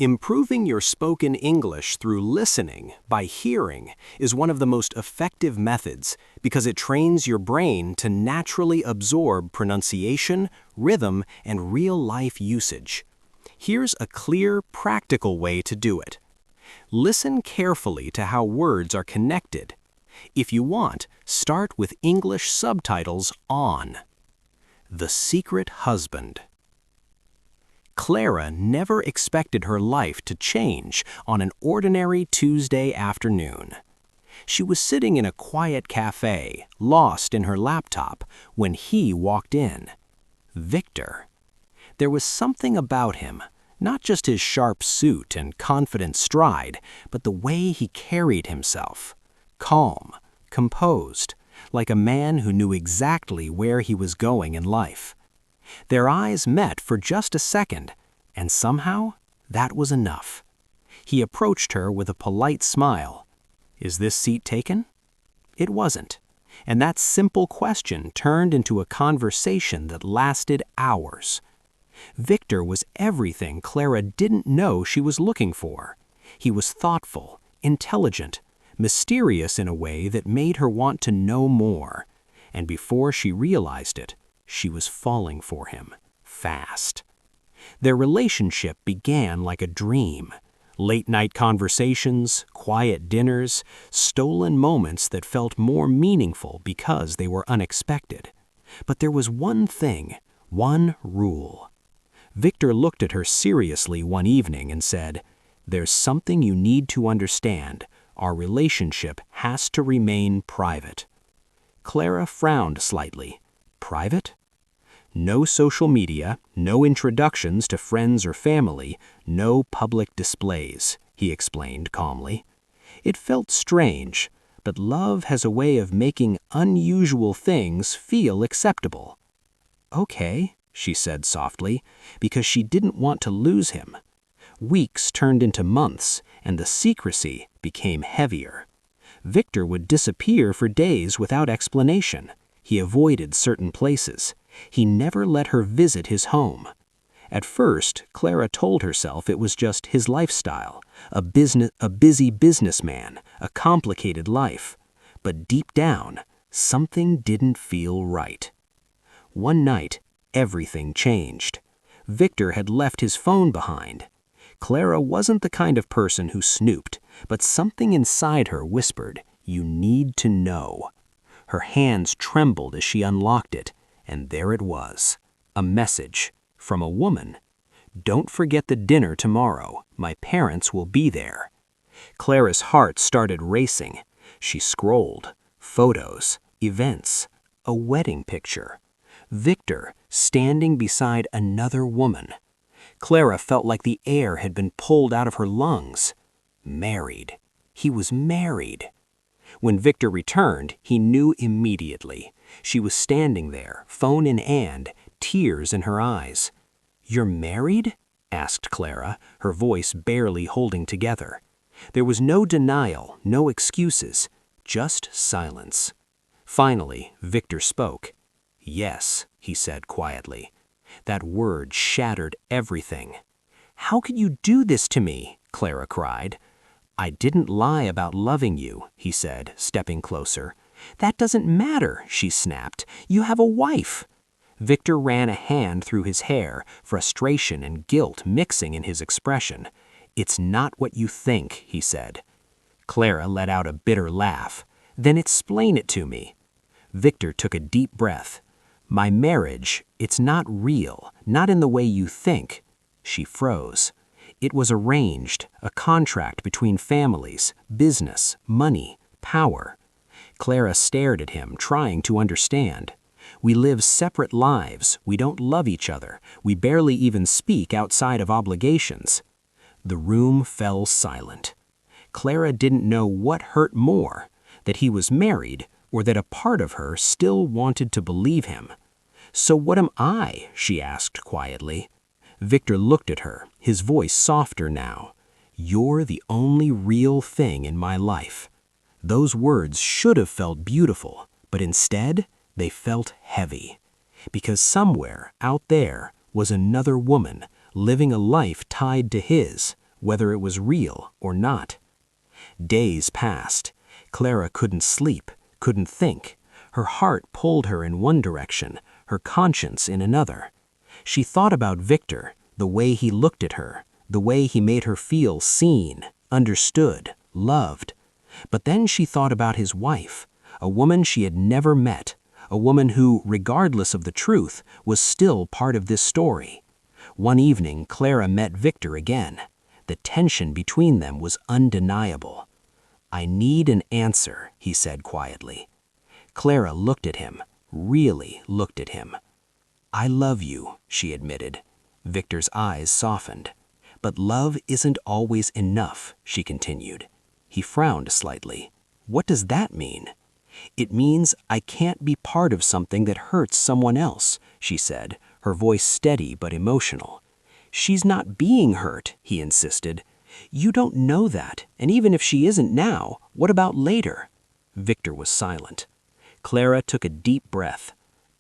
Improving your spoken English through listening by hearing is one of the most effective methods because it trains your brain to naturally absorb pronunciation, rhythm, and real-life usage. Here's a clear, practical way to do it. Listen carefully to how words are connected. If you want, start with English subtitles on. The Secret Husband. Clara never expected her life to change on an ordinary Tuesday afternoon. She was sitting in a quiet cafe, lost in her laptop, when he walked in. Victor. There was something about him, not just his sharp suit and confident stride, but the way he carried himself. Calm, composed, like a man who knew exactly where he was going in life. Their eyes met for just a second, and somehow that was enough. He approached her with a polite smile. "Is this seat taken?" It wasn't, and that simple question turned into a conversation that lasted hours. Victor was everything Clara didn't know she was looking for. He was thoughtful, intelligent, mysterious in a way that made her want to know more, and before she realized it, she was falling for him, fast. Their relationship began like a dream. Late-night conversations, quiet dinners, stolen moments that felt more meaningful because they were unexpected. But there was one thing, one rule. Victor looked at her seriously one evening and said, "There's something you need to understand. Our relationship has to remain private." Clara frowned slightly. Private? No social media, no introductions to friends or family, no public displays, he explained calmly. It felt strange, but love has a way of making unusual things feel acceptable. "Okay," she said softly, because she didn't want to lose him. Weeks turned into months, and the secrecy became heavier. Victor would disappear for days without explanation. He avoided certain places. He never let her visit his home. At first, Clara told herself it was just his lifestyle, a busy businessman, a complicated life. But deep down, something didn't feel right. One night, everything changed. Victor had left his phone behind. Clara wasn't the kind of person who snooped, but something inside her whispered, "You need to know." Her hands trembled as she unlocked it, and there it was, a message from a woman. "Don't forget the dinner tomorrow. My parents will be there." Clara's heart started racing. She scrolled. Photos, events, a wedding picture. Victor standing beside another woman. Clara felt like the air had been pulled out of her lungs. Married. He was married. When Victor returned, he knew immediately. She was standing there, phone in hand, tears in her eyes. "You're married?" asked Clara, her voice barely holding together. There was no denial, no excuses, just silence. Finally, Victor spoke. "Yes," he said quietly. That word shattered everything. "How could you do this to me?" Clara cried. "I didn't lie about loving you," he said, stepping closer. "That doesn't matter," she snapped. "You have a wife." Victor ran a hand through his hair, frustration and guilt mixing in his expression. "It's not what you think," he said. Clara let out a bitter laugh. "Then explain it to me." Victor took a deep breath. "My marriage, it's not real, not in the way you think." She froze. It was arranged, a contract between families, business, money, power. Clara stared at him, trying to understand. "We live separate lives. We don't love each other. We barely even speak outside of obligations." The room fell silent. Clara didn't know what hurt more, that he was married or that a part of her still wanted to believe him. "So what am I?" she asked quietly. Victor looked at her, his voice softer now. "You're the only real thing in my life." Those words should have felt beautiful, but instead, they felt heavy. Because somewhere out there was another woman living a life tied to his, whether it was real or not. Days passed. Clara couldn't sleep, couldn't think. Her heart pulled her in one direction, her conscience in another. She thought about Victor, the way he looked at her, the way he made her feel seen, understood, loved. But then she thought about his wife, a woman she had never met, a woman who, regardless of the truth, was still part of this story. One evening, Clara met Victor again. The tension between them was undeniable. "I need an answer," he said quietly. Clara looked at him, really looked at him. "I love you," she admitted. Victor's eyes softened. "But love isn't always enough," she continued. He frowned slightly. "What does that mean?" "It means I can't be part of something that hurts someone else," she said, her voice steady but emotional. "She's not being hurt," he insisted. "You don't know that, and even if she isn't now, what about later?" Victor was silent. Clara took a deep breath.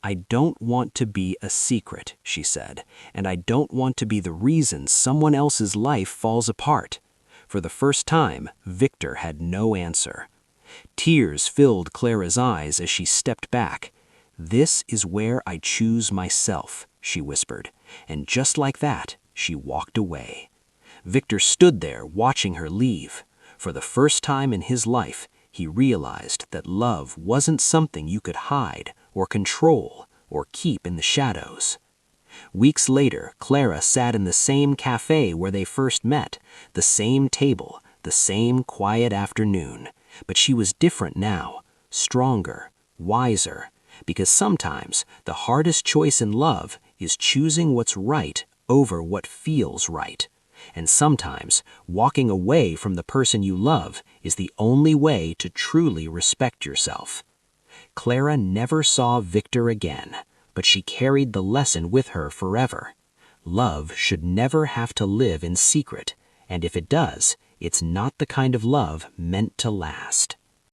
"I don't want to be a secret," she said, "and I don't want to be the reason someone else's life falls apart." For the first time, Victor had no answer. Tears filled Clara's eyes as she stepped back. "This is where I choose myself," she whispered, and just like that, she walked away. Victor stood there watching her leave. For the first time in his life, he realized that love wasn't something you could hide or control or keep in the shadows. Weeks later, Clara sat in the same cafe where they first met, the same table, the same quiet afternoon. But she was different now, stronger, wiser, because sometimes the hardest choice in love is choosing what's right over what feels right. And sometimes walking away from the person you love is the only way to truly respect yourself. Clara never saw Victor again, but she carried the lesson with her forever. Love should never have to live in secret, and if it does, it's not the kind of love meant to last.